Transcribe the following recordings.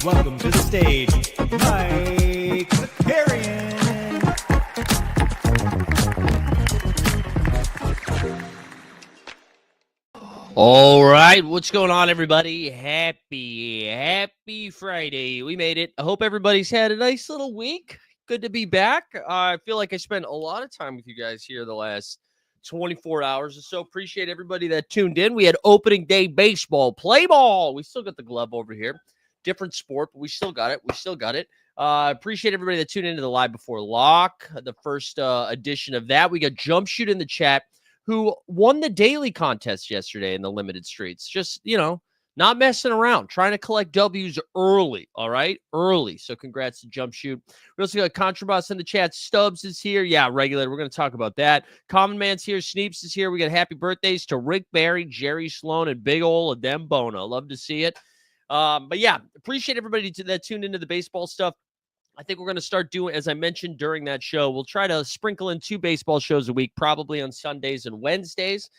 welcome to the stage, Mike Carrion. All right, what's going on, everybody? Happy Friday. We made it. I hope everybody's had a nice little week. Good to be back. I feel like I spent a lot of time with you guys here the last 24 hours or so. Appreciate everybody that tuned in. We had opening day baseball, play ball. We still got the glove over here. Different sport, but we still got it. Appreciate everybody that tuned into the Live Before Lock, the first edition of that. We got Jump Shoot in the chat, who won the daily contest yesterday in the limited streets. Just, not messing around, trying to collect W's early, all right? Early. So congrats to Jump Shoot. We also got Contraboss in the chat. Stubbs is here. Yeah, Regulator. We're going to talk about that. Common Man's here. Sneeps is here. We got happy birthdays to Rick Barry, Jerry Sloan, and Big Ol' Adem Bona. Love to see it. But yeah, appreciate everybody that tuned into the baseball stuff. I think we're going to start doing, as I mentioned during that show, we'll try to sprinkle in 2 baseball shows a week, probably on Sundays and Wednesdays.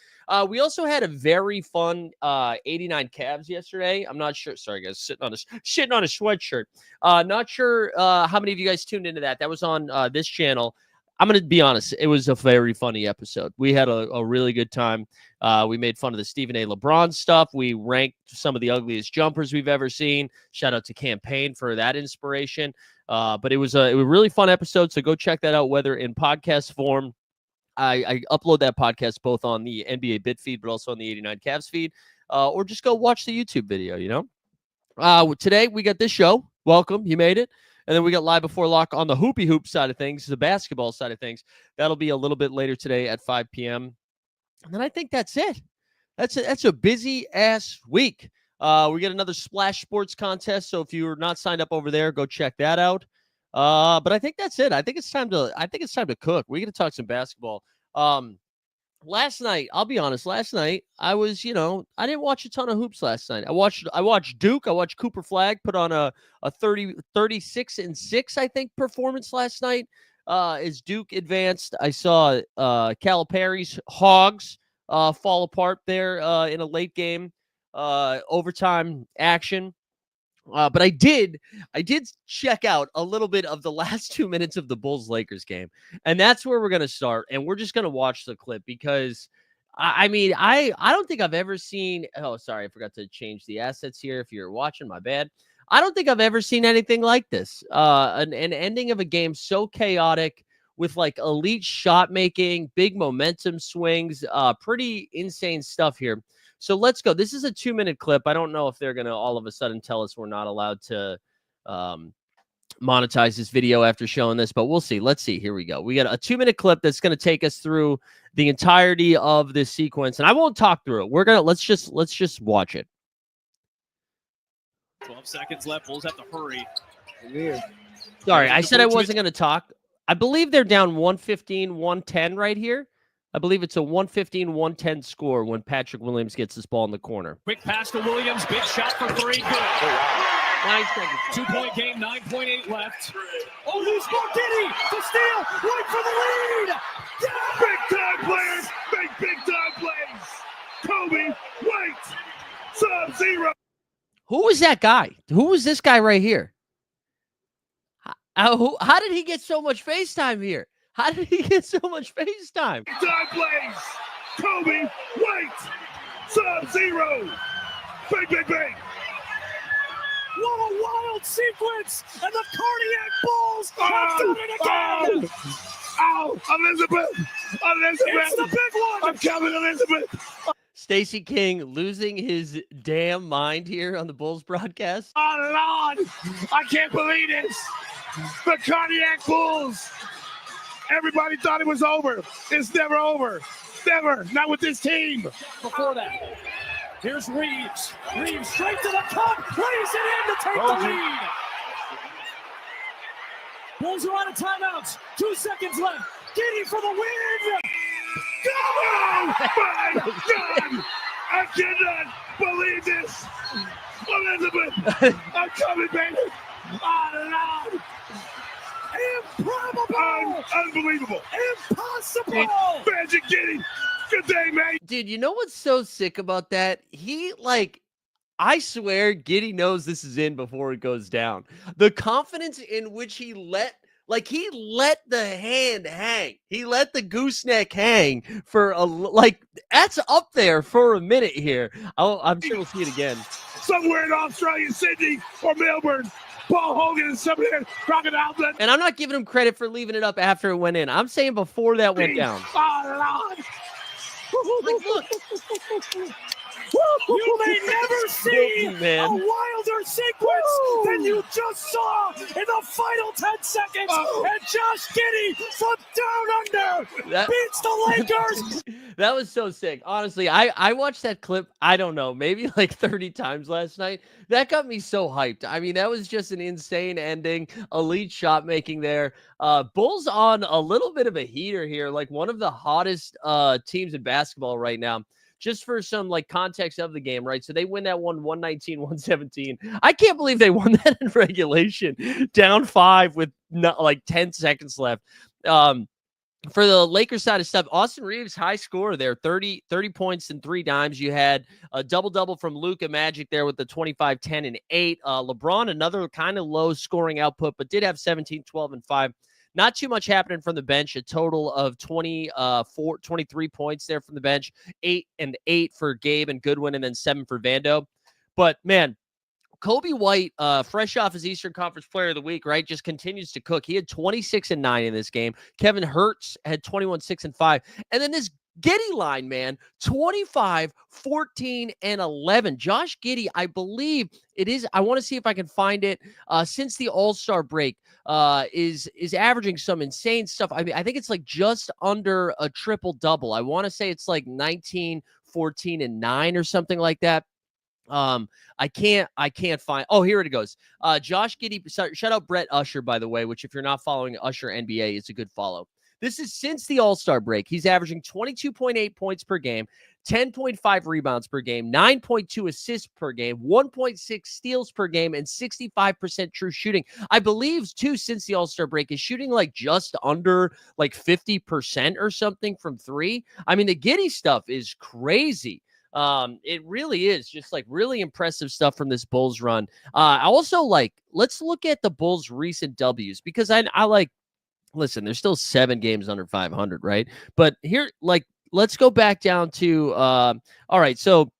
We also had a very fun 89 Cavs yesterday. I'm not sure. Sorry, guys, sitting on a sweatshirt. Not sure how many of you guys tuned into that. That was on this channel. I'm going to be honest. It was a very funny episode. We had a really good time. We made fun of the Stephen A. LeBron stuff. We ranked some of the ugliest jumpers we've ever seen. Shout out to Campaign for that inspiration. But it was a really fun episode, so go check that out, whether in podcast form. I upload that podcast both on the NBA Bit feed, but also on the 89 Cavs feed, or just go watch the YouTube video, Today, we got this show. Welcome. You made it. And then we got Live Before Lock on the Hoopy Hoop side of things, the basketball side of things. That'll be a little bit later today at 5 p.m. And then I think that's it. That's a busy-ass week. We get another Splash Sports contest, so if you're not signed up over there, go check that out. But I think that's it. I think it's time to cook. We're gonna talk some basketball. Last night, I'll be honest. Last night, I was, I didn't watch a ton of hoops last night. I watched Duke. I watched Cooper Flagg put on a 36-6, I think, performance last night. As Duke advanced, I saw Calipari's Hogs fall apart there in a late game overtime action. But I did check out a little bit of the last 2 minutes of the Bulls-Lakers game. And that's where we're going to start. And we're just going to watch the clip because, I don't think I've ever seen – oh, sorry, I forgot to change the assets here. If you're watching, my bad. I don't think I've ever seen anything like this. An ending of a game so chaotic with, like, elite shot making, big momentum swings, pretty insane stuff here. So let's go. This is a 2-minute clip. I don't know if they're going to all of a sudden tell us we're not allowed to monetize this video after showing this, but we'll see. Let's see. Here we go. We got a 2-minute clip that's going to take us through the entirety of this sequence, and I won't talk through it. Let's just watch it. 12 seconds left. Bulls have to hurry. Sorry, I said I wasn't going to talk. I believe they're down 115-110 right here. I believe it's a 115-110 score when Patrick Williams gets this ball in the corner. Quick pass to Williams. Big shot for 3. Good. Nice. 2-point game. 9.8 left. Oh, loose ball. Giddey. The steal. Right for the lead. Yeah! Big time players make big time plays. Kobe, White, Sub-Zero. Who was that guy? Who was this guy right here? How did he get so much FaceTime here? How did he get so much FaceTime? Big time plays. Kobe, White, Sub-Zero. Bang, bang, bang. What a wild sequence. And the Cardiac Bulls have done it again. Ow, Elizabeth. It's the big one. I'm coming, Elizabeth. Stacey King losing his damn mind here on the Bulls broadcast. Oh, Lord. I can't believe this. The Cardiac Bulls. Everybody thought it was over. It's never over. Never. Not with this team. Before that, here's Reeves. Reeves straight to the cup. Lays it in to take the lead. Bulls are out of timeouts. 2 seconds left. Giddey for the win. Oh, my God. I cannot believe this. Elizabeth, I'm coming, baby. Oh, Lord. Improbable! Unbelievable! Impossible! Magic Giddey! Good day, mate! Dude, you know what's so sick about that? He, I swear Giddey knows this is in before it goes down. The confidence in which he let the hand hang. He let the gooseneck hang for that's up there for a minute here. I'm sure we'll see it again. Somewhere in Australia, Sydney, or Melbourne, Paul Hogan is somewhere, Crocodile Dundee. And I'm not giving him credit for leaving it up after it went in. I'm saying before that went down. Oh, Lord. Look. You may never see man. a wilder sequence than you just saw in the final 10 seconds. And Josh Giddey from down under beats the Lakers. That was so sick. Honestly, I watched that clip, I don't know, maybe like 30 times last night. That got me so hyped. I mean, that was just an insane ending. Elite shot making there. Bulls on a little bit of a heater here, like one of the hottest teams in basketball right now. Just for some like context of the game, right? So they win that one 119-117. I can't believe they won that in regulation, down 5 with like 10 seconds left. For the Lakers side of stuff, Austin Reeves, high scorer there, 30 points and 3 dimes. You had a double-double from Luka Magic there with the 25, 10, and 8. LeBron, another kind of low scoring output, but did have 17, 12, and 5. Not too much happening from the bench. A total of 23 points there from the bench, 8 and 8 for Gabe and Goodwin, and then 7 for Vando. But, man, Kobe White, fresh off his Eastern Conference Player of the Week, right, just continues to cook. He had 26 and 9 in this game. Kevin Hurts had 21, 6, and 5. And then this Giddey line, man, 25, 14, and 11. Josh Giddey, I believe it is. I want to see if I can find it. Since the All-Star break, is averaging some insane stuff. I mean, I think it's like just under a triple-double. I want to say it's like 19, 14, and 9 or something like that. I can't find. Oh, here it goes. Josh Giddey. Shout out Brett Usher, by the way, which if you're not following Usher NBA, is a good follow. This is since the All-Star break. He's averaging 22.8 points per game, 10.5 rebounds per game, 9.2 assists per game, 1.6 steals per game, and 65% true shooting. I believe, too, since the All-Star break, is shooting like just under like 50% or something from 3. I mean, the Giddey stuff is crazy. It really is just like really impressive stuff from this Bulls run. Also, like, let's look at the Bulls' recent W's because I like, listen, there's still 7 games under 500, right? But here, like, let's go back down to, all right, so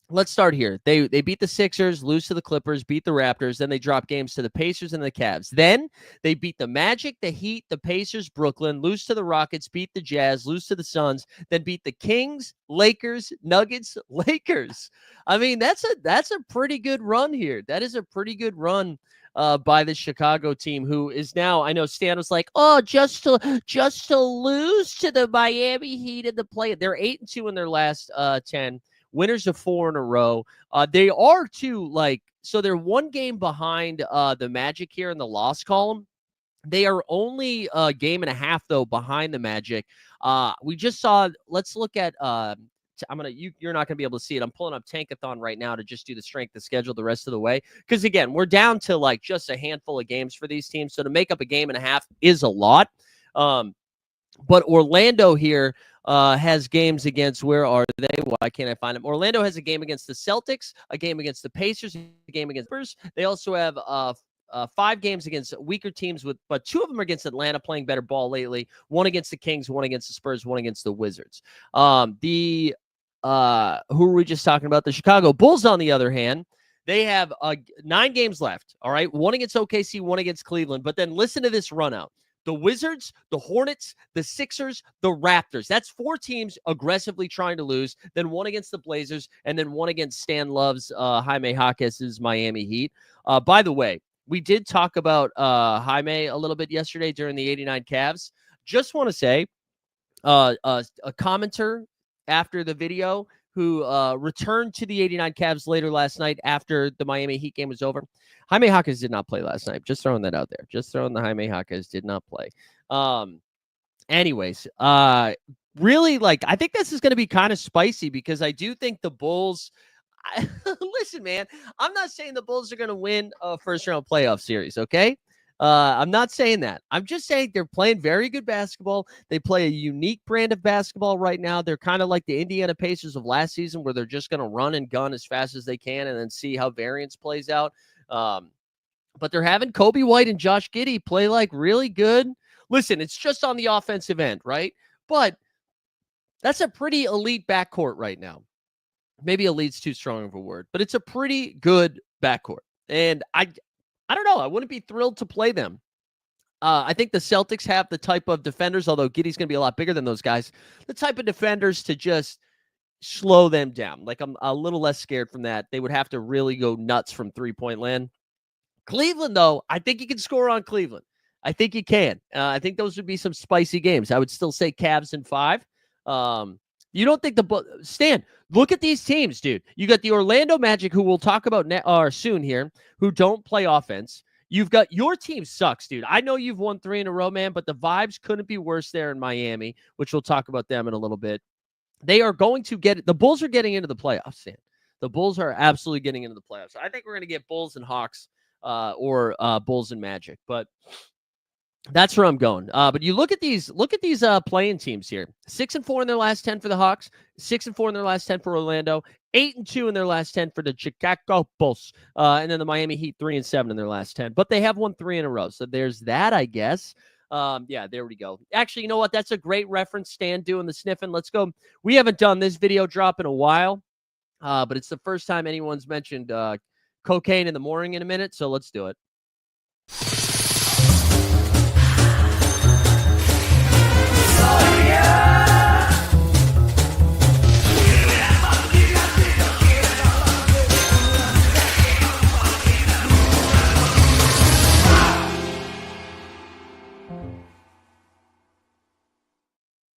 let's start here. They beat the Sixers, lose to the Clippers, beat the Raptors, then they drop games to the Pacers and the Cavs. Then they beat the Magic, the Heat, the Pacers, Brooklyn, lose to the Rockets, beat the Jazz, lose to the Suns, then beat the Kings, Lakers, Nuggets, Lakers. I mean, that's a pretty good run here. That is a pretty good run by the Chicago team, who is now, I know Stan was like, oh, just to lose to the Miami Heat in the play. They're 8-2 in their last 10. Winners of 4 in a row. They are too, like, so they're 1 game behind the Magic here in the loss column. They are only a game and a half, though, behind the Magic. We just saw, let's look at, you're not going to be able to see it. I'm pulling up Tankathon right now to just do the strength of schedule the rest of the way. Because, again, we're down to, like, just a handful of games for these teams. So to make up a game and a half is a lot. But Orlando here has games against, where are they? Why can't I find them? Orlando has a game against the Celtics, a game against the Pacers, a game against the Spurs. They also have 5 games against weaker teams, but 2 of them are against Atlanta, playing better ball lately. 1 against the Kings, 1 against the Spurs, 1 against the Wizards. Who were we just talking about? The Chicago Bulls, on the other hand, they have 9 games left. All right, 1 against OKC, 1 against Cleveland. But then listen to this run out. The Wizards, the Hornets, the Sixers, the Raptors. That's 4 teams aggressively trying to lose. Then 1 against the Blazers, and then 1 against Stan Love's Jaime Jaquez's Miami Heat. By the way, we did talk about Jaime a little bit yesterday during the 89 Cavs. Just want to say, a commenter after the video who returned to the 89 Cavs later last night after the Miami Heat game was over. Jaime Jaquez did not play last night. Just throwing that out there. Just throwing the Jaime Jaquez did not play. Anyways, really, like, I think this is going to be kind of spicy because I do think the Bulls, listen, man, I'm not saying the Bulls are going to win a first-round playoff series, okay? I'm not saying that. I'm just saying they're playing very good basketball. They play a unique brand of basketball right now. They're kind of like the Indiana Pacers of last season, where they're just going to run and gun as fast as they can and then see how variance plays out. But they're having Kobe White and Josh Giddey play like really good. Listen, it's just on the offensive end, right? But that's a pretty elite backcourt right now. Maybe elite's too strong of a word, but it's a pretty good backcourt. And I don't know. I wouldn't be thrilled to play them. I think the Celtics have the type of defenders, although Giddey's going to be a lot bigger than those guys, the type of defenders to just slow them down. Like, I'm a little less scared from that. They would have to really go nuts from three-point land. Cleveland, though, I think you can score on Cleveland. I think you can. I think those would be some spicy games. I would still say Cavs in 5. You don't think Stan, look at these teams, dude. You got the Orlando Magic, who we'll talk about soon here, who don't play offense. You've got your team sucks, dude. I know you've won 3 in a row, man, but the vibes couldn't be worse there in Miami, which we'll talk about them in a little bit. They are going to the Bulls are getting into the playoffs, Stan. The Bulls are absolutely getting into the playoffs. I think we're going to get Bulls and Hawks or Bulls and Magic, but that's where I'm going. But you look at these playing teams here. 6-4 in their last 10 for the Hawks, 6-4 in their last 10 for Orlando, 8-2 in their last 10 for the Chicago Bulls, and then the Miami Heat 3-7 in their last 10. But they have won 3 in a row, so there's that, I guess. Yeah, there we go. Actually, you know what? That's a great reference. Stan doing the sniffing. Let's go. We haven't done this video drop in a while, but it's the first time anyone's mentioned cocaine in the morning in a minute, so let's do it.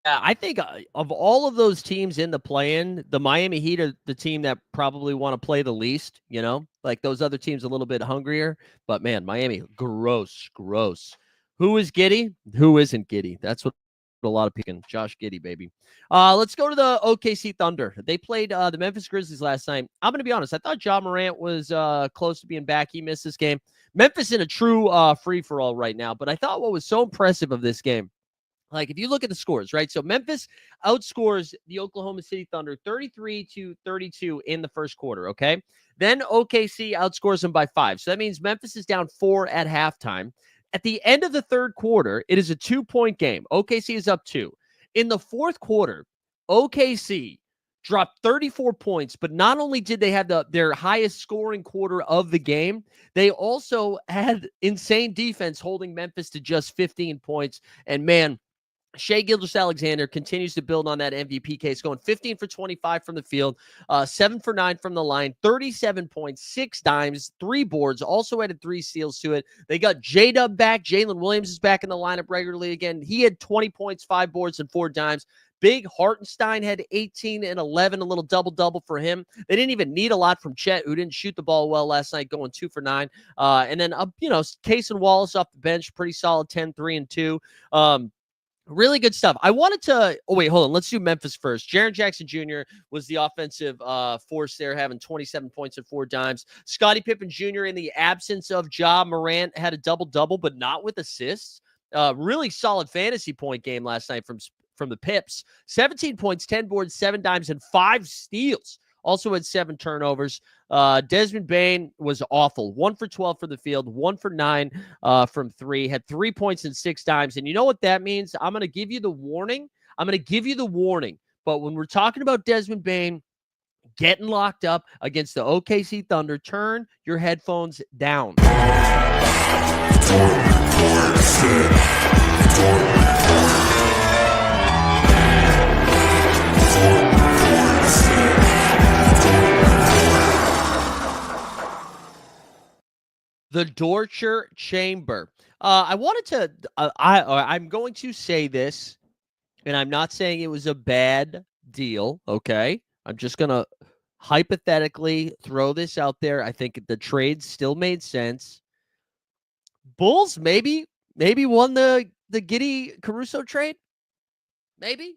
I think of all of those teams in the play-in, the Miami Heat are the team that probably want to play the least, you know? Like, those other teams a little bit hungrier. But, man, Miami, gross. Who is Giddey? Who isn't Giddey? That's what a lot of people, Josh Giddey, baby. Let's go to the OKC Thunder. They played the Memphis Grizzlies last night. I'm going to be honest. I thought Ja Morant was close to being back. He missed this game. Memphis in a true free-for-all right now. But I thought what was so impressive of this game, like, if you look at the scores, right? So Memphis outscores the Oklahoma City Thunder 33-32 in the first quarter, okay? Then OKC outscores them by 5. So that means Memphis is down 4 at halftime. At the end of the third quarter, it is a 2-point game. OKC is up 2. In the fourth quarter, OKC dropped 34 points, but not only did they have their highest scoring quarter of the game, they also had insane defense holding Memphis to just 15 points. And, man, Shai Gilgeous-Alexander continues to build on that MVP case, going 15 for 25 from the field, 7 for 9 from the line, 37 points, 6 dimes, 3 boards, also added 3 steals to it. They got J-Dub back. Jalen Williams is back in the lineup regularly again. He had 20 points, 5 boards, and 4 dimes. Big Hartenstein had 18 and 11, a little double-double for him. They didn't even need a lot from Chet, who didn't shoot the ball well last night, going 2 for 9. And then, Case and Wallace off the bench, pretty solid 10, 3, and 2. Really good stuff. I wanted to – wait, hold on. Let's do Memphis first. Jaren Jackson Jr. was the offensive force there, having 27 points and 4 dimes. Scottie Pippen Jr., in the absence of Ja Morant, had a double-double, but not with assists. Really solid fantasy point game last night from the Pips. 17 points, 10 boards, 7 dimes, and 5 steals. Also had 7 turnovers. Desmond Bane was awful. 1 for 12 from the field, 1 for 9 from 3. Had 3 points and 6 dimes. And you know what that means? I'm going to give you the warning. But when we're talking about Desmond Bane getting locked up against the OKC Thunder, turn your headphones down. The torture chamber. I wanted to, I'm going to say this, and I'm not saying it was a bad deal, okay? I'm just going to hypothetically throw this out there. I think the trade still made sense. Bulls maybe won the Giddey Caruso trade. Maybe.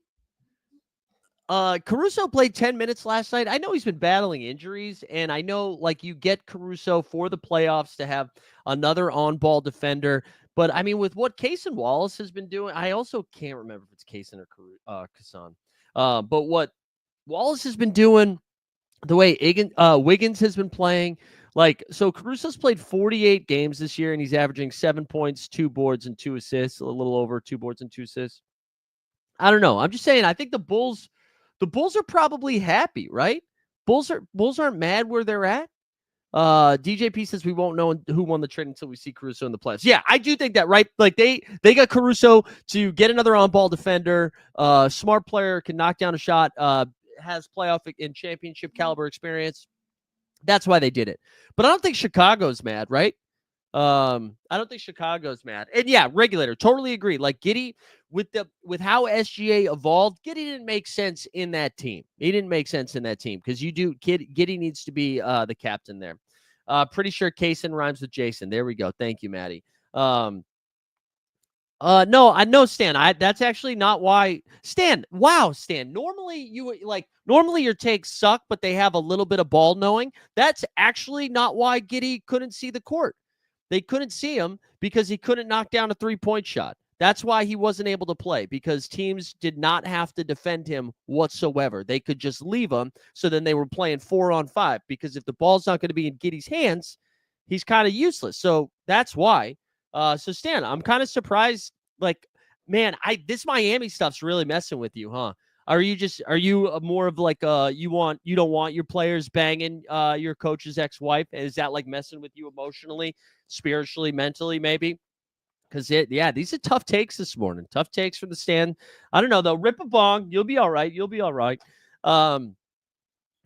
Caruso played 10 minutes last night. I know he's been battling injuries, and I know like you get Caruso for the playoffs to have another on-ball defender. But I mean, with what Kaysen Wallace has been doing, I also can't remember if it's Kaysen or Kassan. But what Wallace has been doing, the way Wiggins has been playing, like, so Caruso's played 48 games this year, and he's averaging 7 points, 2 boards, and 2 assists, a little over 2 boards and 2 assists. I don't know. I'm just saying, I think the Bulls are probably happy, right? Bulls aren't mad where they're at. DJP says we won't know who won the trade until we see Caruso in the playoffs. Yeah, I do think that, right? Like they got Caruso to get another on-ball defender, smart player, can knock down a shot, has playoff and championship caliber experience. That's why they did it. But I don't think Chicago's mad, right? I don't think Chicago's mad. And yeah, regulator, totally agree. Like Giddey, with how SGA evolved, Giddey didn't make sense in that team. He didn't make sense in that team because Giddey needs to be the captain there. Pretty sure Kaysen rhymes with Jason. There we go. Thank you, Maddie. No, I know, Stan. That's actually not why. Stan, wow, Stan. Normally your takes suck, but they have a little bit of ball knowing. That's actually not why Giddey couldn't see the court. They couldn't see him because he couldn't knock down a 3-point shot. That's why he wasn't able to play, because teams did not have to defend him whatsoever. They could just leave him, so then they were playing 4-on-5, because if the ball's not going to be in Giddey's hands, he's kind of useless. So that's why. So, Stan, I'm kind of surprised. Like, man, this Miami stuff's really messing with you, huh? Are you more of like you don't want your players banging your coach's ex-wife? Is that like messing with you emotionally, spiritually, mentally, maybe? Because these are tough takes this morning. Tough takes from the stand. I don't know though. Rip a bong. You'll be all right.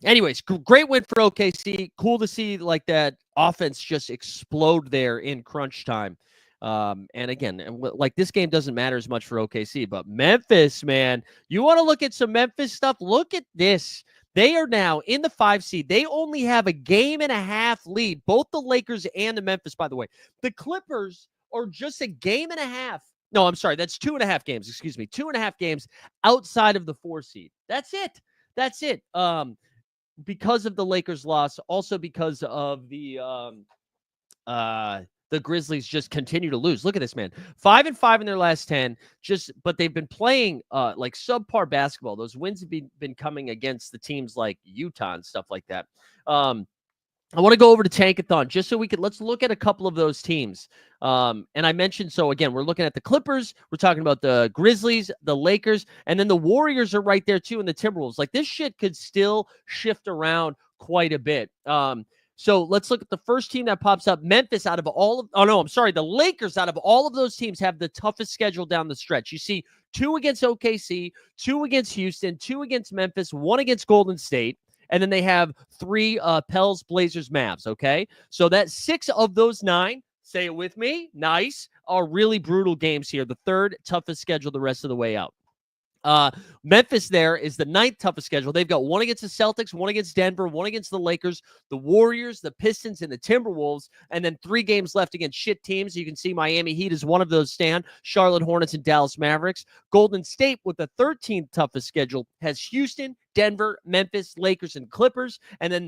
Anyways, great win for OKC. Cool to see like that offense just explode there in crunch time. And again, like this game doesn't matter as much for OKC, but Memphis, man, you want to look at some Memphis stuff? Look at this. They are now in the 5 seed. They only have a game and a half lead, both the Lakers and the Memphis, by the way. The Clippers are just a game and a half. No, I'm sorry. That's 2.5 games. Excuse me. 2.5 games outside of the 4 seed. That's it. Because of the Lakers loss, also because of the Grizzlies just continue to lose. Look at this, man. 5-5 in their last 10. But they've been playing like subpar basketball. Those wins have been coming against the teams like Utah and stuff like that. I want to go over to Tankathon just so let's look at a couple of those teams. And I mentioned, so again, we're looking at the Clippers. We're talking about the Grizzlies, the Lakers, and then the Warriors are right there too, and the Timberwolves. Like this shit could still shift around quite a bit. So let's look at the first team that pops up. Memphis the Lakers out of all of those teams have the toughest schedule down the stretch. You see 2 against OKC, 2 against Houston, 2 against Memphis, 1 against Golden State. And then they have 3 Pels, Blazers, Mavs, okay? So that's 6 of those 9, say it with me, nice, are really brutal games here. The third toughest schedule the rest of the way out. Memphis there is the 9th toughest schedule. They've got 1 against the Celtics, 1 against Denver, 1 against the Lakers, the Warriors, the Pistons, and the Timberwolves, and then 3 games left against shit teams. You can see Miami Heat is one of those stand. Charlotte Hornets and Dallas Mavericks. Golden State with the 13th toughest schedule has Houston, Denver, Memphis, Lakers, and Clippers. And then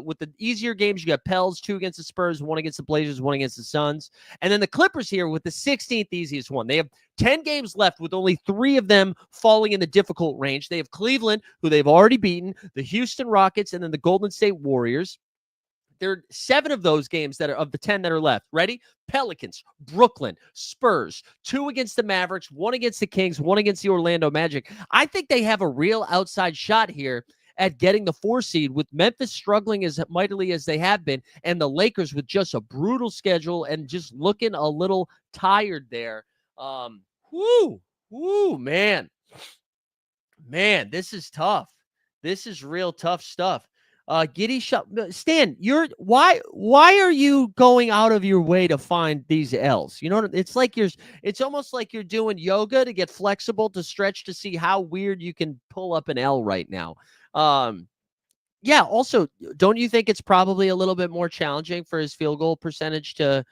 with the easier games, you got Pels, 2 against the Spurs, 1 against the Blazers, 1 against the Suns. And then the Clippers here with the 16th easiest one. They have 10 games left with only 3 of them falling in the difficult range. They have Cleveland, who they've already beaten, the Houston Rockets, and then the Golden State Warriors. There are 7 of those games that are of the 10 that are left. Ready? Pelicans, Brooklyn, Spurs, 2 against the Mavericks, 1 against the Kings, 1 against the Orlando Magic. I think they have a real outside shot here at getting the 4 seed, with Memphis struggling as mightily as they have been, and the Lakers with just a brutal schedule and just looking a little tired there. Man, this is tough. This is real tough stuff. Giddey, Stan, why are you going out of your way to find these L's? You know, it's almost like you're doing yoga to get flexible, to stretch, to see how weird you can pull up an L right now. Yeah. Also, don't you think it's probably a little bit more challenging for his field goal percentage to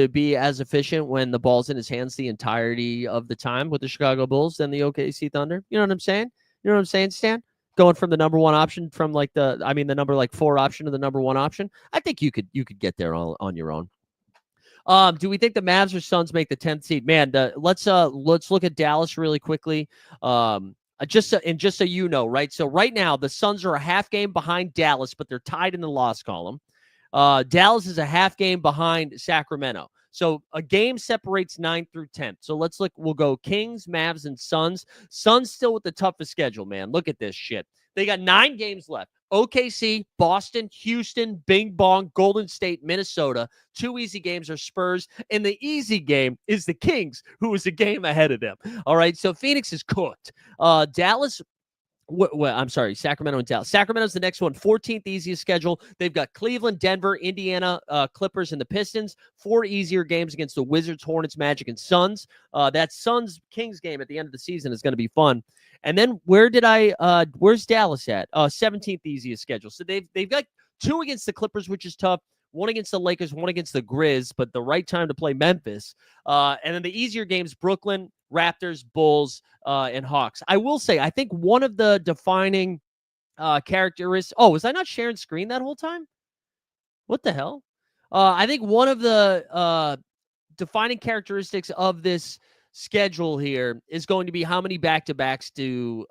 be as efficient when the ball's in his hands the entirety of the time with the Chicago Bulls than the OKC Thunder? You know what I'm saying? You know what I'm saying, Stan? Going from the number 1 option from the number 4 option to the number 1 option. I think you could get there on your own. Do we think the Mavs or Suns make the 10th seed? Man, let's look at Dallas really quickly. Just so you know, right? So right now the Suns are a half game behind Dallas, but they're tied in the loss column. Dallas is a half game behind Sacramento. So a game separates 9th through 10th. So let's look. We'll go Kings, Mavs, and Suns. Suns still with the toughest schedule, man. Look at this shit. They got 9 games left. OKC, Boston, Houston, Bing Bong, Golden State, Minnesota. 2 easy games are Spurs. And the easy game is the Kings, who is a game ahead of them. All right, so Phoenix is cooked. Dallas... I'm sorry, Sacramento and Dallas. Sacramento's the next one, 14th easiest schedule. They've got Cleveland, Denver, Indiana, Clippers, and the Pistons. 4 easier games against the Wizards, Hornets, Magic, and Suns. That Suns-Kings game at the end of the season is going to be fun. And then where's Dallas at? 17th easiest schedule. So they've got 2 against the Clippers, which is tough. 1 against the Lakers, 1 against the Grizz, but the right time to play Memphis. And then the easier games, Brooklyn, Raptors, Bulls, and Hawks. I will say, I think one of the defining characteristics... Oh, was I not sharing screen that whole time? What the hell? I think one of the defining characteristics of this schedule here is going to be how many back-to-backs do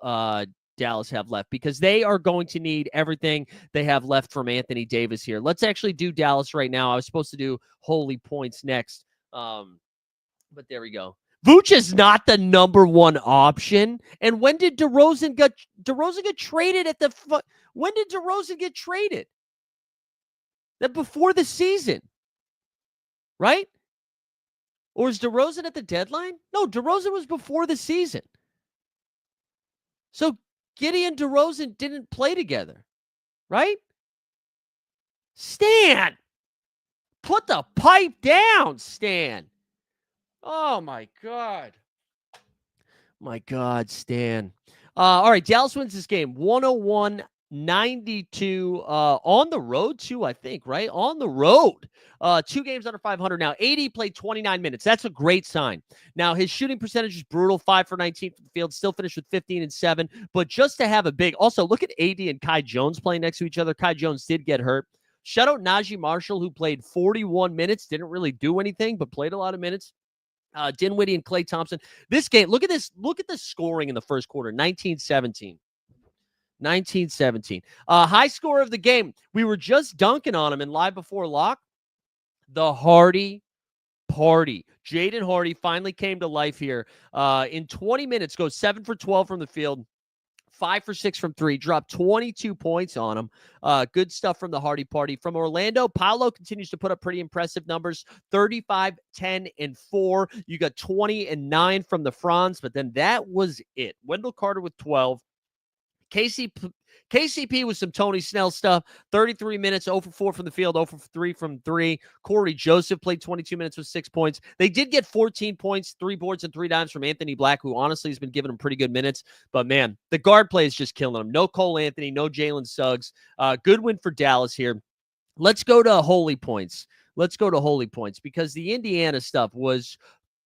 Dallas have left, because they are going to need everything they have left from Anthony Davis here. Let's actually do Dallas right now. I was supposed to do Holy Points next, but there we go. Vooch is not the number 1 option. And when did DeRozan get traded at the when did DeRozan get traded? That before the season, right? Or is DeRozan at the deadline? No, DeRozan was before the season. So Giddey and DeRozan didn't play together, right? Stan, put the pipe down, Stan. Oh, my God. My God, Stan. All right, Dallas wins this game 101-92 on the road, too, I think, right? On the road. 2 games under 500 now. AD played 29 minutes. That's a great sign. Now, his shooting percentage is brutal, 5 for 19 from the field, still finished with 15 and 7. But just to have a big... Also, look at AD and Kai Jones playing next to each other. Kai Jones did get hurt. Shout out Najee Marshall, who played 41 minutes. Didn't really do anything, but played a lot of minutes. Dinwiddie and Klay Thompson. This game, look at this. Look at the scoring in the first quarter, 19-17. 19-17. High score of the game. We were just dunking on him in Live Before Lock. The Hardy Party. Jaden Hardy finally came to life here. In 20 minutes, goes 7 for 12 from the field. 5 for 6 from 3, dropped 22 points on him. Good stuff from the Hardy Party. From Orlando, Paolo continues to put up pretty impressive numbers, 35, 10, and 4. You got 20 and 9 from the Franz, but then that was it. Wendell Carter with 12. KCP with some Tony Snell stuff, 33 minutes, 0 for 4 from the field, 0 for 3 from 3. Corey Joseph played 22 minutes with 6 points. They did get 14 points, 3 boards, and 3 dimes from Anthony Black, who honestly has been giving them pretty good minutes. But, man, the guard play is just killing them. No Cole Anthony, no Jalen Suggs. Good win for Dallas here. Let's go to Holy Points. Because the Indiana stuff was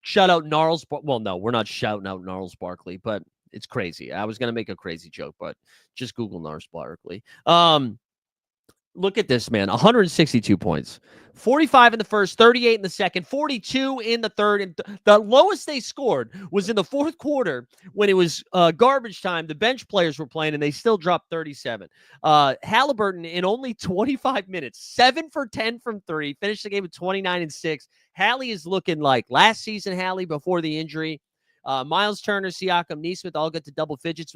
shout out Gnarls. Well, no, we're not shouting out Gnarls Barkley, but it's crazy. I was going to make a crazy joke, but just Google Gnarls Barkley. Look at this, man. 162 points. 45 in the first, 38 in the second, 42 in the third. And the lowest they scored was in the fourth quarter when it was garbage time. The bench players were playing, and they still dropped 37. Halliburton, in only 25 minutes, 7 for 10 from 3, finished the game with 29 and 6. Hallie is looking like last season Hallie before the injury. Miles Turner, Siakam, Nesmith all got to double digits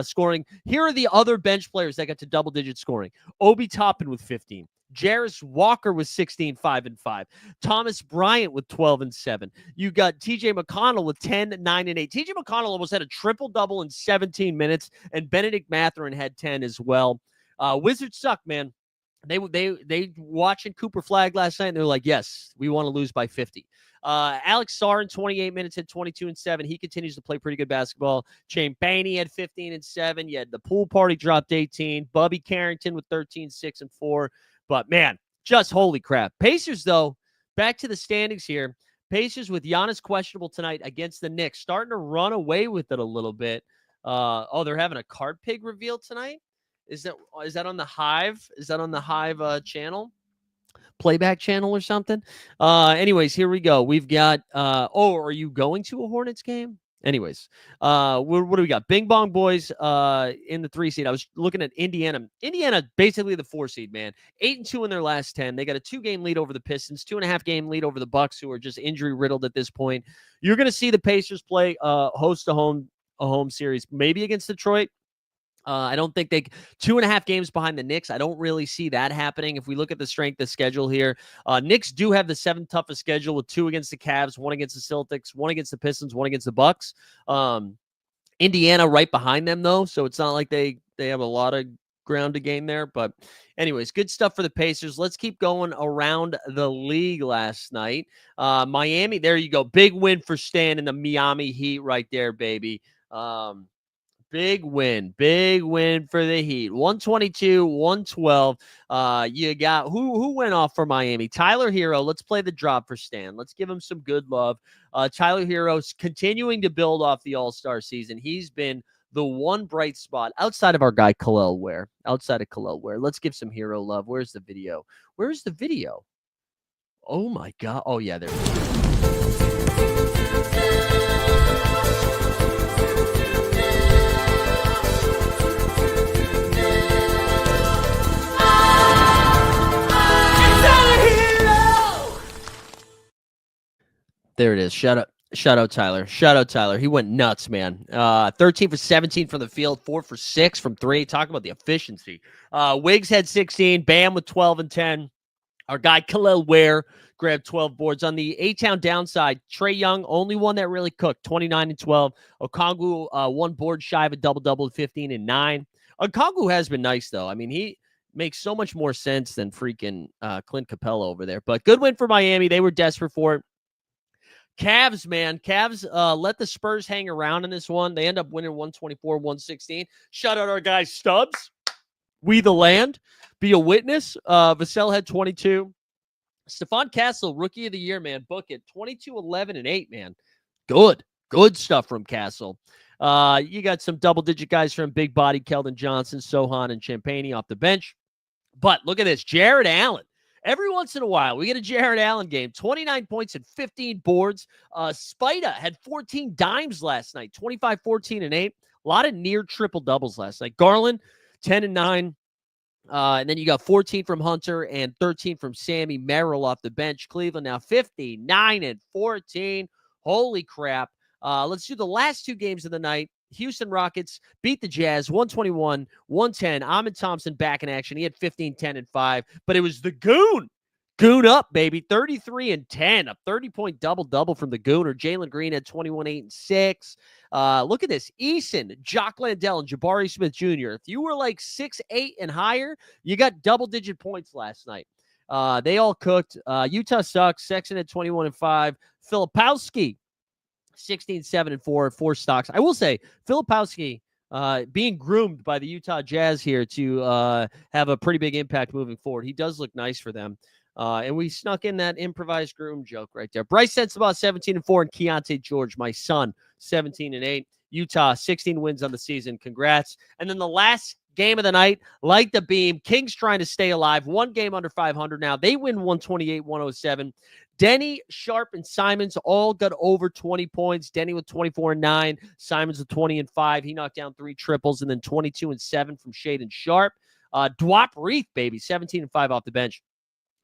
scoring. Here are the other bench players that got to double digit scoring. Obi Toppin with 15. Jarris Walker with 16, 5 and 5. Thomas Bryant with 12 and 7. You got TJ McConnell with 10, 9 and 8. TJ McConnell almost had a triple-double in 17 minutes, and Benedict Mathurin had 10 as well. Wizards suck, man. They watching Cooper Flag last night, and they're like, yes, we want to lose by 50. Alex Sarr in 28 minutes had 22 and 7. He continues to play pretty good basketball. Champagne had 15 and 7. You had the Pool Party dropped 18. Bubby Carrington with 13, 6 and 4. But, man, just holy crap. Pacers, though, back to the standings here. Pacers with Giannis questionable tonight against the Knicks. Starting to run away with it a little bit. Oh, they're having a card pig reveal tonight. Is that on the Hive? Is that on the Hive channel? Playback channel or something. Anyways, here we go. We've got are you going to a Hornets game? Anyways, what do we got? Bing Bong Boys in the 3 seed. I was looking at Indiana. Indiana, basically the 4 seed, man. 8-2 in their last 10. They got a 2-game lead over the Pistons, 2.5-game lead over the Bucks, who are just injury riddled at this point. You're going to see the Pacers play host a home series, maybe against Detroit. I don't think 2.5 games behind the Knicks. I don't really see that happening. If we look at the strength of schedule here, Knicks do have the 7th toughest schedule with 2 against the Cavs, 1 against the Celtics, 1 against the Pistons, 1 against the Bucks. Indiana right behind them though, so it's not like they have a lot of ground to gain there. But anyways, good stuff for the Pacers. Let's keep going around the league last night. Miami, there you go. Big win for Stan and the Miami Heat right there, baby. Big win for the Heat. 122-112. You got who went off for Miami? Tyler Hero. Let's play the drop for Stan. Let's give him some good love. Tyler Hero's continuing to build off the All-Star season. He's been the one bright spot outside of our guy Khalil Ware. Let's give some Hero love. Where's the video? Oh my God. Oh yeah, there it is. There it is. Shout out Tyler. He went nuts, man. 13 for 17 from the field, 4 for 6 from 3. Talk about the efficiency. Wiggs had 16. Bam with 12 and 10. Our guy Khalil Ware grabbed 12 boards. On the A-Town downside, Trae Young, only one that really cooked, 29 and 12. Okongwu, 1 board shy of a double-double, 15 and 9. Okongwu has been nice, though. I mean, he makes so much more sense than freaking Clint Capella over there. But good win for Miami. They were desperate for it. Cavs, man. Cavs let the Spurs hang around in this one. They end up winning 124-116. Shout out our guy Stubbs. We the land. Be a witness. Vassell had 22. Stephon Castle, rookie of the year, man. Book it. 22, 11, and 8, man. Good stuff from Castle. You got some double-digit guys from Big Body, Keldon Johnson, Sohan, and Champagne off the bench. But look at this. Jared Allen. Every once in a while, we get a Jared Allen game. 29 points and 15 boards. Spida had 14 dimes last night. 25, 14, and 8. A lot of near triple-doubles last night. Garland, 10 and 9. And then you got 14 from Hunter and 13 from Sammy Merrill off the bench. Cleveland now 59 and 14. Holy crap. Let's do the last 2 games of the night. Houston Rockets beat the Jazz 121-110. Ahmed Thompson back in action. He had 15, 10, and 5. But it was the Goon. Goon up, baby. 33 and 10. A 30-point double-double from the Gooner. Jalen Green had 21, 8, and 6. Look at this. Eason, Jock Landell, and Jabari Smith Jr. If you were like 6, 8, and higher, you got double-digit points last night. They all cooked. Utah sucks. Sexton at 21 and 5. Filipowski, 16, 7, and 4 stocks. I will say, Filipowski being groomed by the Utah Jazz here to have a pretty big impact moving forward. He does look nice for them. And we snuck in that improvised groom joke right there. Bryce Sensabaugh, 17 and 4, and Keontae George, my son, 17 and 8. Utah, 16 wins on the season. Congrats. And then the last game of the night, light the beam. Kings trying to stay alive. 1 game under 500 now. They win 128-107. Denny, Sharp, and Simons all got over 20 points. Denny with 24 and 9. Simons with 20 and 5. He knocked down 3 triples, and then 22 and 7 from Shaedon Sharp. Dwap Reith, baby, 17 and 5 off the bench.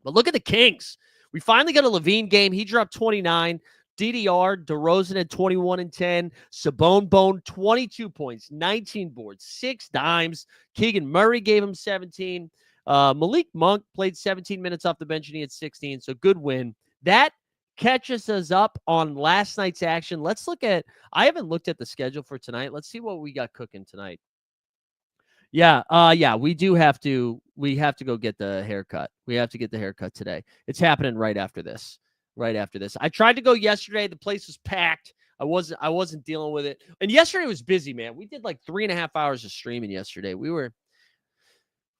But look at the Kings. We finally got a Levine game. He dropped 29. DDR, DeRozan had 21 and 10. Bone, 22 points, 19 boards, 6 dimes. Keegan Murray gave him 17. Malik Monk played 17 minutes off the bench, and he had 16. So good win. That catches us up on last night's action. Let's look at, I haven't looked at the schedule for tonight. Let's see what we got cooking tonight. We have to go get the haircut. We have to get the haircut today. It's happening right after this. I tried to go yesterday. The place was packed. I wasn't dealing with it. And yesterday was busy, man. We did like 3.5 hours of streaming yesterday. We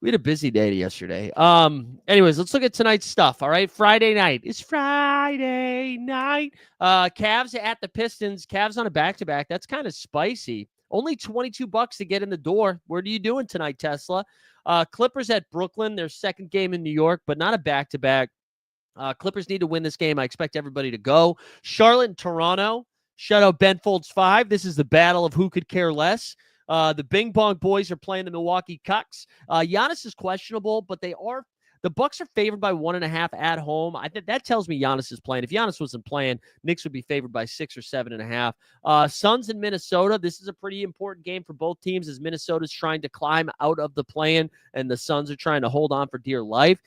had a busy day yesterday. Anyways, let's look at tonight's stuff. All right. Friday night. It's Friday night. Cavs at the Pistons. Cavs on a back-to-back. That's kind of spicy. Only $22 to get in the door. What are you doing tonight, Tesla? Clippers at Brooklyn, their second game in New York, but not a back-to-back. Clippers need to win this game. I expect everybody to go. Charlotte and Toronto. Shout out Ben Folds 5. This is the battle of who could care less. The Bing Bong Boys are playing the Milwaukee Cucks. Giannis is questionable, but the Bucks are favored by 1.5 at home. I think that tells me Giannis is playing. If Giannis wasn't playing, Knicks would be favored by 6 or 7.5. Suns in Minnesota. This is a pretty important game for both teams as Minnesota's trying to climb out of the play-in and the Suns are trying to hold on for dear life.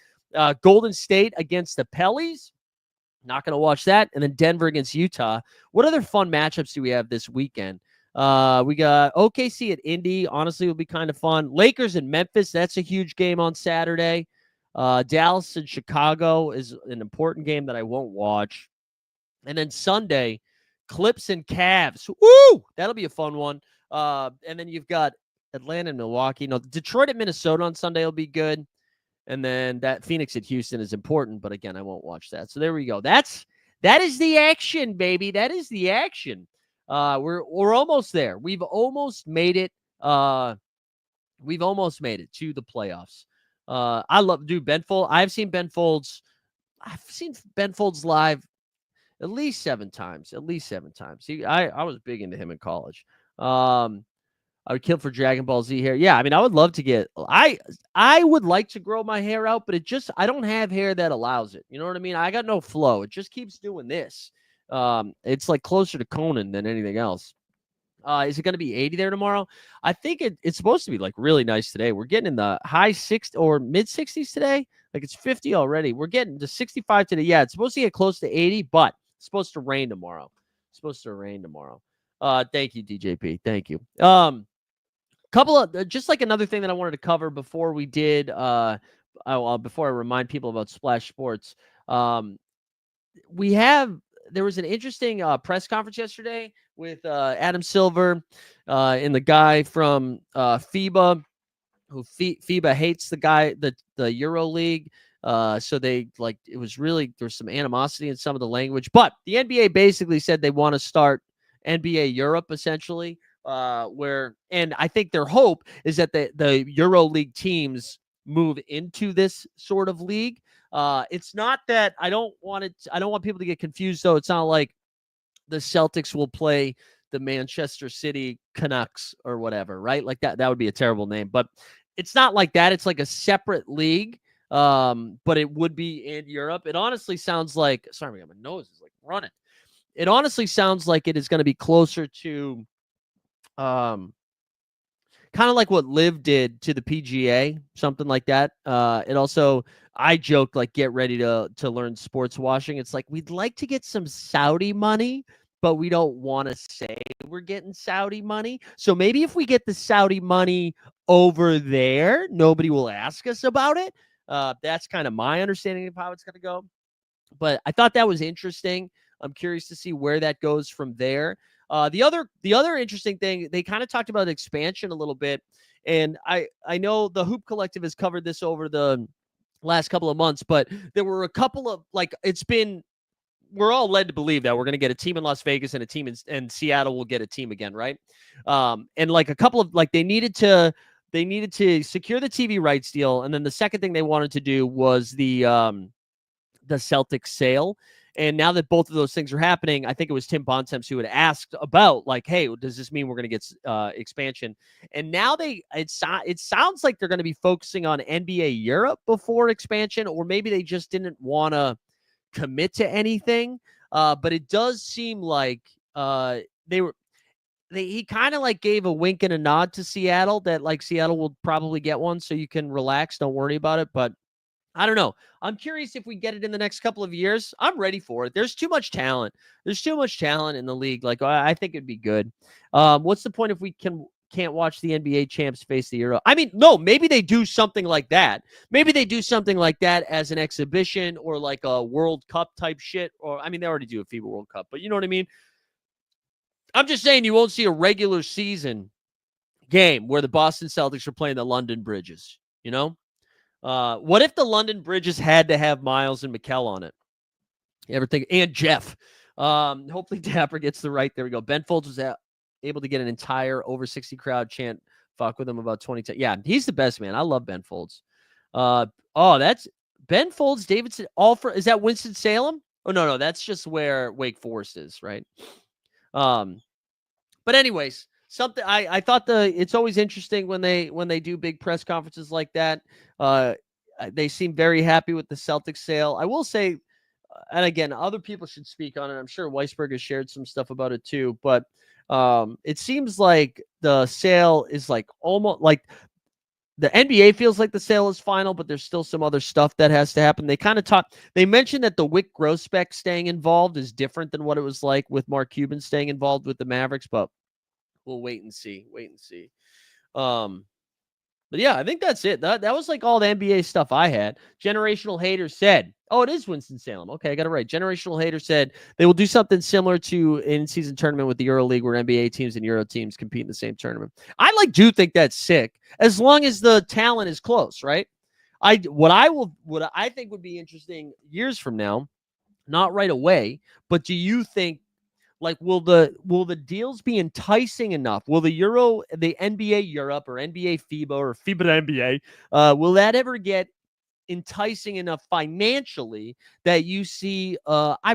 Golden State against the Pellies. Not going to watch that. And then Denver against Utah. What other fun matchups do we have this weekend? We got OKC at Indy. Honestly, will be kind of fun. Lakers and Memphis. That's a huge game on Saturday. Dallas and Chicago is an important game that I won't watch. And then Sunday, Clips and Cavs. Woo! That'll be a fun one. And then you've got Atlanta and Milwaukee. No, Detroit at Minnesota on Sunday will be good. And then that Phoenix at Houston is important, but again, I won't watch that. So there we go. That is the action, baby. That is the action. We're almost there. We've almost made it. We've almost made it to the playoffs. I love Ben Folds. I've seen Ben Folds live at least 7 times. I was big into him in college. I would kill for Dragon Ball Z hair. Yeah, I mean, I would love to get. I would like to grow my hair out, but I don't have hair that allows it. You know what I mean? I got no flow. It just keeps doing this. It's like closer to Conan than anything else. Is it going to be 80 there tomorrow? I think it's supposed to be like really nice today. We're getting in the high 60s or mid 60s today. Like it's 50 already. We're getting to 65 today. Yeah, it's supposed to get close to 80, but it's supposed to rain tomorrow. Thank you, DJP. Thank you. Couple of just like another thing that I wanted to cover before we did before I remind people about Splash Sports. There was an interesting press conference yesterday with Adam Silver and the guy from FIBA, who FIBA hates the Euro League. So they it was really, there's some animosity in some of the language, but the NBA basically said they want to start NBA Europe essentially. And I think their hope is that the Euro League teams move into this sort of league. It's not that I don't want people to get confused though. It's not like the Celtics will play the Manchester City Canucks or whatever, right? Like that would be a terrible name, but it's not like that. It's like a separate league. But it would be in Europe. It honestly sounds like, sorry, my nose is like running. It honestly sounds like it is going to be closer to kind of like what Liv did to the PGA, something like that. It also, I joked like, get ready to learn sports washing. It's like, we'd like to get some Saudi money, but we don't want to say we're getting Saudi money. So maybe if we get the Saudi money over there, nobody will ask us about it. That's kind of my understanding of how it's going to go. But I thought that was interesting. I'm curious to see where that goes from there. The other interesting thing, they kind of talked about expansion a little bit. And I know the Hoop Collective has covered this over the last couple of months, but there were a couple of, we're all led to believe that we're going to get a team in Las Vegas and a team in Seattle will get a team again, right? And like a couple of, they needed to secure the TV rights deal. And then the second thing they wanted to do was the Celtics sale. And now that both of those things are happening, I think it was Tim Bontemps who had asked about, hey, does this mean we're going to get expansion? And now it sounds like they're going to be focusing on NBA Europe before expansion, or maybe they just didn't want to commit to anything. But it does seem like he kind of gave a wink and a nod to Seattle that Seattle will probably get one, so you can relax, don't worry about it. But I don't know. I'm curious if we get it in the next couple of years. I'm ready for it. There's too much talent. There's too much talent in the league. I think it'd be good. What's the point if we can't watch the NBA champs face the Euro? I mean, no, maybe they do something like that. Maybe they do something like that as an exhibition or like a World Cup type shit. Or, I mean, they already do a FIBA World Cup, but you know what I mean? I'm just saying you won't see a regular season game where the Boston Celtics are playing the London Bridges, you know? What if the London Bridges had to have Miles and Mikal on it? You ever think? And Jeff. Hopefully Dapper gets the right. There we go. Ben Folds was able to get an entire over 60 crowd chant fuck with him about 2010. Yeah, he's the best, man. I love Ben Folds. That's Ben Folds, Davidson, is that Winston-Salem? Oh, no, that's just where Wake Forest is, right? But anyways, something I thought it's always interesting when they do big press conferences like that. They seem very happy with the Celtics sale. I will say, and again, other people should speak on it. I'm sure Weisberg has shared some stuff about it too, but it seems like the sale is like almost like the NBA feels like the sale is final, but there's still some other stuff that has to happen. They mentioned that the Wick Grossbeck staying involved is different than what it was like with Mark Cuban staying involved with the Mavericks, but we'll wait and see. But yeah, I think that's it. That was like all the NBA stuff I had. Generational Hater said, oh, it is Winston-Salem. Okay, I got it right. Generational Hater said they will do something similar to in-season tournament with the EuroLeague where NBA teams and Euro teams compete in the same tournament. I do think that's sick as long as the talent is close, right? What I think would be interesting years from now, not right away, but do you think like, will the deals be enticing enough? Will the NBA Europe or NBA FIBA or FIBA NBA, will that ever get enticing enough financially that you see,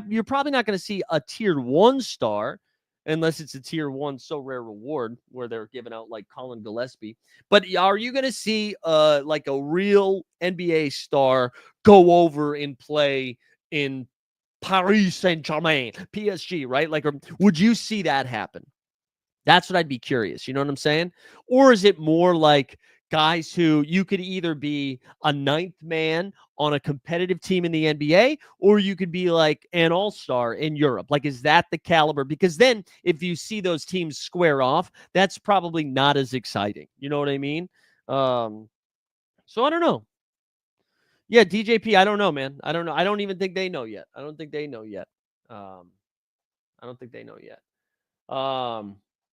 you're probably not going to see a tier 1 star unless it's a tier 1 SORARE reward where they're giving out like Colin Gillespie. But are you going to see like a real NBA star go over and play in Paris Saint-Germain, PSG, right? Like, would you see that happen? That's what I'd be curious. You know what I'm saying? Or is it more like guys who you could either be a 9th man on a competitive team in the NBA, or you could be like an all-star in Europe? Like, is that the caliber? Because then if you see those teams square off, that's probably not as exciting. You know what I mean? So I don't know. Yeah, DJP, I don't know, man. I don't know. I don't even think they know yet. I don't think they know yet.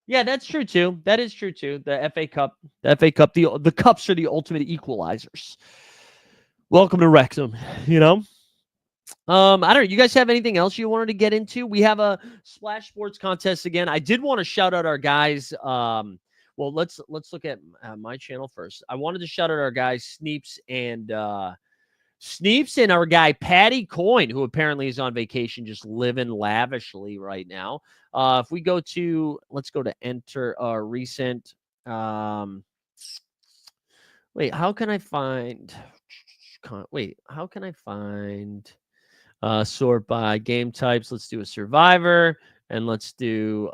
Yeah, that's true too. That is true too. The FA Cup, the cups are the ultimate equalizers. Welcome to Wrexham, you know? I don't know. You guys have anything else you wanted to get into? We have a Splash Sports contest again. I did want to shout out our guys. Well, let's look at my channel first. I wanted to shout out our guys Sneeps and our guy Patty Coyne, who apparently is on vacation, just living lavishly right now. If we go to, let's go to enter recent. Wait, how can I find? Sort by game types? Let's do a Survivor, and let's do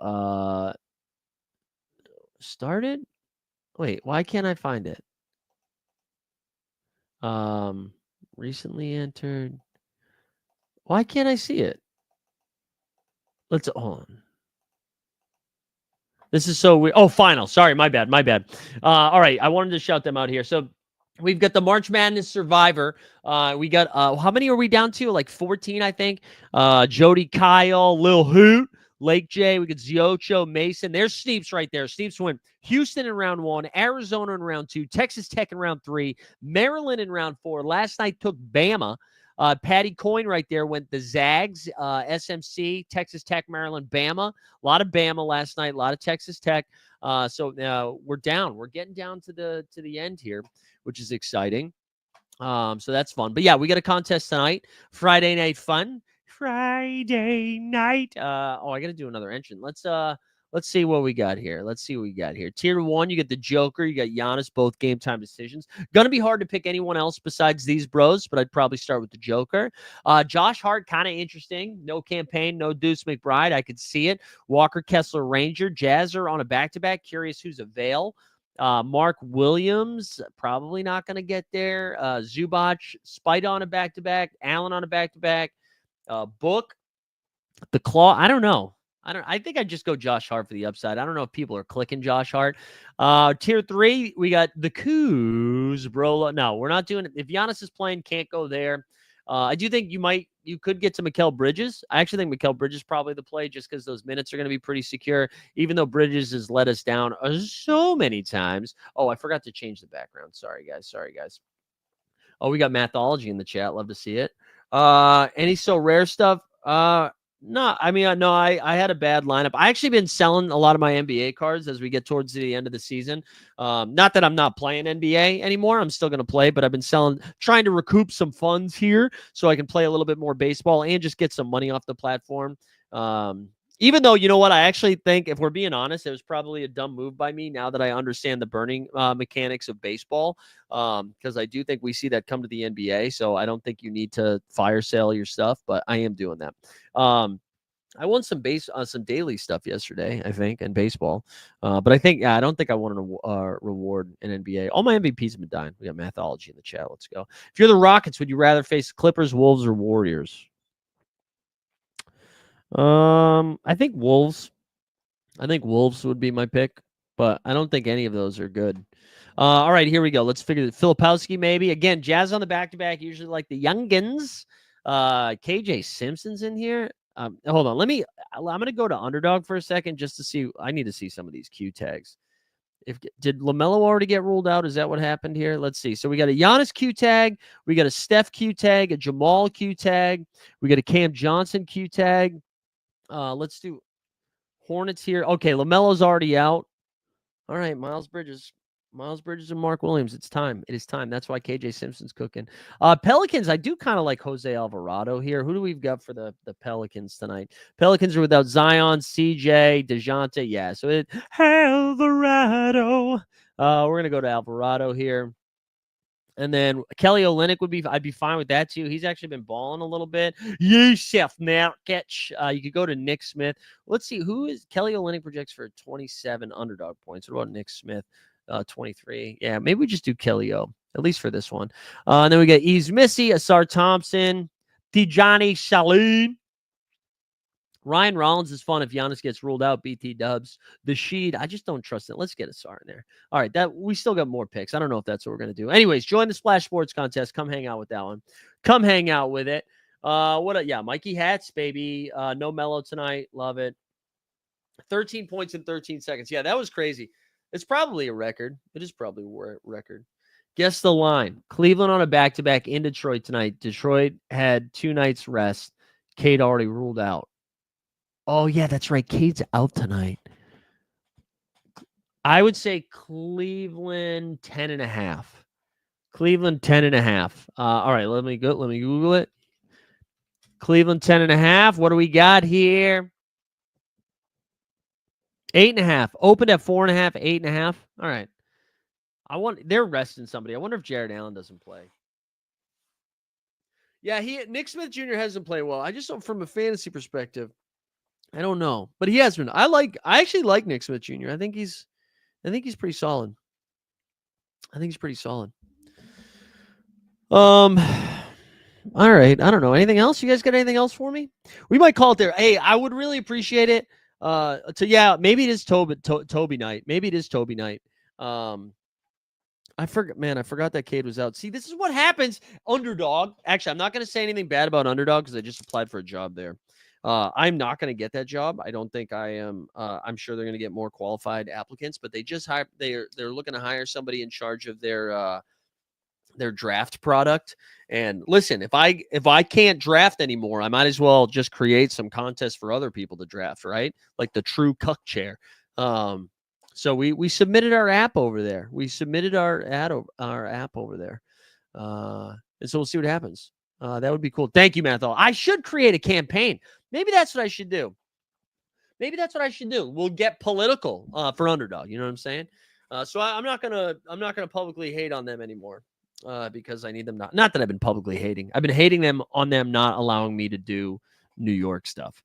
started. Wait, why can't I find it? Recently entered. Why can't I see it? Let's on. This is so weird. Oh, final. Sorry, my bad. All right, I wanted to shout them out here. So we've got the March Madness Survivor. We got how many are we down to? Like 14, I think. Jody, Kyle, Lil Hoot, Lake J. We got Ziocho, Mason. There's Sneeps right there. Sneeps win Houston in round 1, Arizona in round 2, Texas Tech in round 3, Maryland in round 4. Last night took Bama. Patty Coyne right there went the Zags, SMC, Texas Tech, Maryland, Bama. A lot of Bama last night, a lot of Texas Tech. So now we're down. We're getting down to the end here, which is exciting. So that's fun. But yeah, we got a contest tonight. Friday night fun. Friday night. I got to do another entrant. Let's see what we got here. Tier 1, you get the Joker, you got Giannis, both game time decisions. Gonna be hard to pick anyone else besides these bros, but I'd probably start with the Joker. Josh Hart, kind of interesting. No campaign, no Deuce McBride. I could see it. Walker Kessler Ranger, Jazzer on a back-to-back. Curious who's a Vail. Mark Williams, probably not going to get there. Zubac, Spite on a back-to-back. Allen on a back-to-back. Book, the Claw. I don't know. I think I'd just go Josh Hart for the upside. I don't know if people are clicking Josh Hart. Tier 3, we got the Kuz, bro. No, we're not doing it. If Giannis is playing, can't go there. I do think you could get to Mikal Bridges. I actually think Mikal Bridges is probably the play just because those minutes are going to be pretty secure, even though Bridges has let us down so many times. Oh, I forgot to change the background. Sorry, guys. Oh, we got Mathology in the chat. Love to see it. Any SORARE stuff? No, I mean, no, I had a bad lineup. I actually been selling a lot of my NBA cards as we get towards the end of the season. Not that I'm not playing NBA anymore. I'm still going to play, but I've been trying to recoup some funds here so I can play a little bit more baseball and just get some money off the platform. Even though, you know what, I actually think, if we're being honest, it was probably a dumb move by me now that I understand the burning mechanics of baseball, because I do think we see that come to the NBA. So I don't think you need to fire sale your stuff, but I am doing that. I won some some daily stuff yesterday, I think, in baseball. But I think, I don't think I won a reward in NBA. All my MVPs have been dying. We got Mathology in the chat. Let's go. If you're the Rockets, would you rather face Clippers, Wolves, or Warriors? I think Wolves. I think Wolves would be my pick, but I don't think any of those are good. All right, here we go. Let's figure it. Filipowski, maybe. Again, Jazz on the back-to-back, usually like the youngins. KJ Simpson's in here. Hold on. I'm going to go to Underdog for a second just to see. I need to see some of these Q tags. Did LaMelo already get ruled out? Is that what happened here? Let's see. So we got a Giannis Q tag. We got a Steph Q tag, a Jamal Q tag. We got a Cam Johnson Q tag. Let's do Hornets here. Okay, LaMelo's already out. All right, Miles Bridges and Mark Williams. It's time. It is time. That's why KJ Simpson's cooking. Pelicans, I do kind of like Jose Alvarado here. Who do we've got for the Pelicans tonight? Pelicans are without Zion, CJ, DeJounte. Yeah, so Alvarado. We're going to go to Alvarado here. And then Kelly Olynyk I'd be fine with that too. He's actually been balling a little bit. Yusuf Nurkic. You could go to Nick Smith. Let's see, who is Kelly Olynyk projects for 27 underdog points. What about Nick Smith? 23. Yeah, maybe we just do Kelly O, at least for this one. And then we got Yves Missy, Asar Thompson, Tijani Shaleen. Ryan Rollins is fun if Giannis gets ruled out. BT Dubs. The Sheed, I just don't trust it. Let's get Asar in there. All right, that we still got more picks. I don't know if that's what we're going to do. Anyways, join the Splash Sports contest. Come hang out with that one. Come hang out with it. Yeah, Mikey Hats, baby. No Mellow tonight. Love it. 13 points in 13 seconds. Yeah, that was crazy. It's probably a record. It is probably a record. Guess the line. Cleveland on a back-to-back in Detroit tonight. Detroit had 2 nights rest. Cade already ruled out. Oh, yeah, that's right. Cade's out tonight. I would say Cleveland 10.5. Cleveland 10.5. All right, let me Google it. Cleveland 10.5. What do we got here? 8.5. Opened at 4.5, 8.5. All right. They're resting somebody. I wonder if Jared Allen doesn't play. Yeah, Nick Smith Jr. hasn't played well. I just don't, from a fantasy perspective, I don't know, but he has been. I actually like Nick Smith Jr. I think he's pretty solid. All right. I don't know. Anything else? You guys got anything else for me? We might call it there. Hey, I would really appreciate it. Maybe it is Toby night. Maybe it is Toby night. I forgot that Cade was out. See, this is what happens. Underdog. Actually, I'm not going to say anything bad about Underdog because I just applied for a job there. I'm not going to get that job. I don't think I am. I'm sure they're going to get more qualified applicants, but they just they're looking to hire somebody in charge of their draft product. And listen, if I can't draft anymore, I might as well just create some contests for other people to draft, right? Like the True Cuck Chair. So we submitted our app over there. Our app over there. And so we'll see what happens. That would be cool. Thank you, Mathol. I should create a campaign. Maybe that's what I should do. We'll get political for Underdog. You know what I'm saying? So I'm not gonna publicly hate on them anymore because I need them not that I've been publicly hating. I've been hating them on them not allowing me to do New York stuff.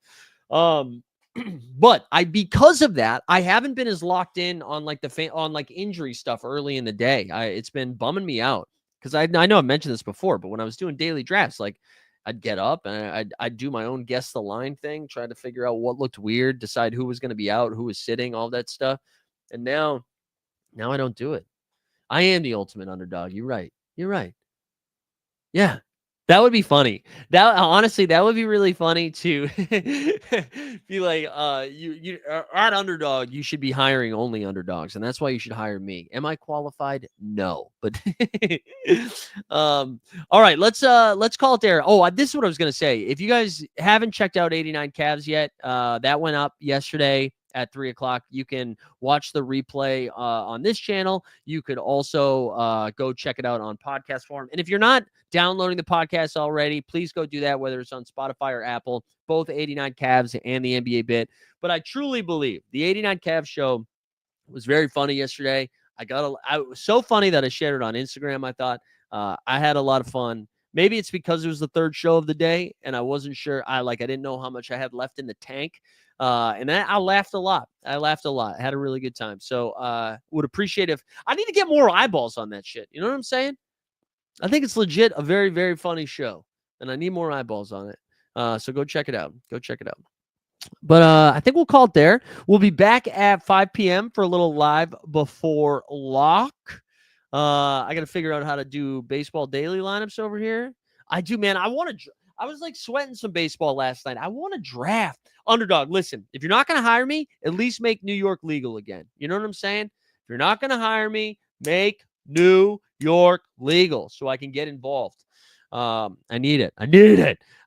But because of that, I haven't been as locked in on like injury stuff early in the day. It's been bumming me out because I know I've mentioned this before, but when I was doing daily drafts, like I'd get up and I'd do my own guess the line thing, try to figure out what looked weird, decide who was going to be out, who was sitting, all that stuff. And now I don't do it. I am the ultimate underdog. You're right. Yeah. That would be funny. That honestly, that would be really funny to be like, you are at Underdog. You should be hiring only underdogs, and that's why you should hire me. Am I qualified? No, but all right, let's call it there. Oh, this is what I was gonna say. If you guys haven't checked out 89 Cavs yet, that went up yesterday at 3:00. You can watch the replay on this channel. You could also go check it out on podcast form. And if you're not downloading the podcast already, please go do that, whether it's on Spotify or Apple, both 89 Cavs and the NBA Bit. But I truly believe the 89 Cavs show was very funny yesterday. It was so funny that I shared it on Instagram. I thought I had a lot of fun. Maybe it's because it was the third show of the day and I wasn't sure. I didn't know how much I had left in the tank. And I laughed a lot. I had a really good time. So would appreciate if I need to get more eyeballs on that shit. You know what I'm saying? I think it's legit a very, very funny show, and I need more eyeballs on it. So go check it out. But I think we'll call it there. We'll be back at 5 p.m. for a little live before lock. I got to figure out how to do baseball daily lineups over here. I do, man. I was like sweating some baseball last night. I want to draft. Underdog, listen, if you're not going to hire me, at least make New York legal again. You know what I'm saying? If you're not going to hire me, make New York legal so I can get involved. I need it.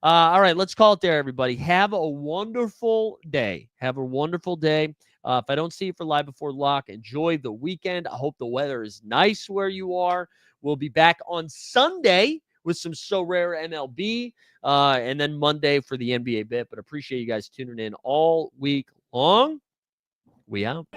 All right, let's call it there, everybody. Have a wonderful day. If I don't see you for live before lock, enjoy the weekend. I hope the weather is nice where you are. We'll be back on Sunday with some SORARE MLB, and then Monday for the NBA Bit. But appreciate you guys tuning in all week long. We out.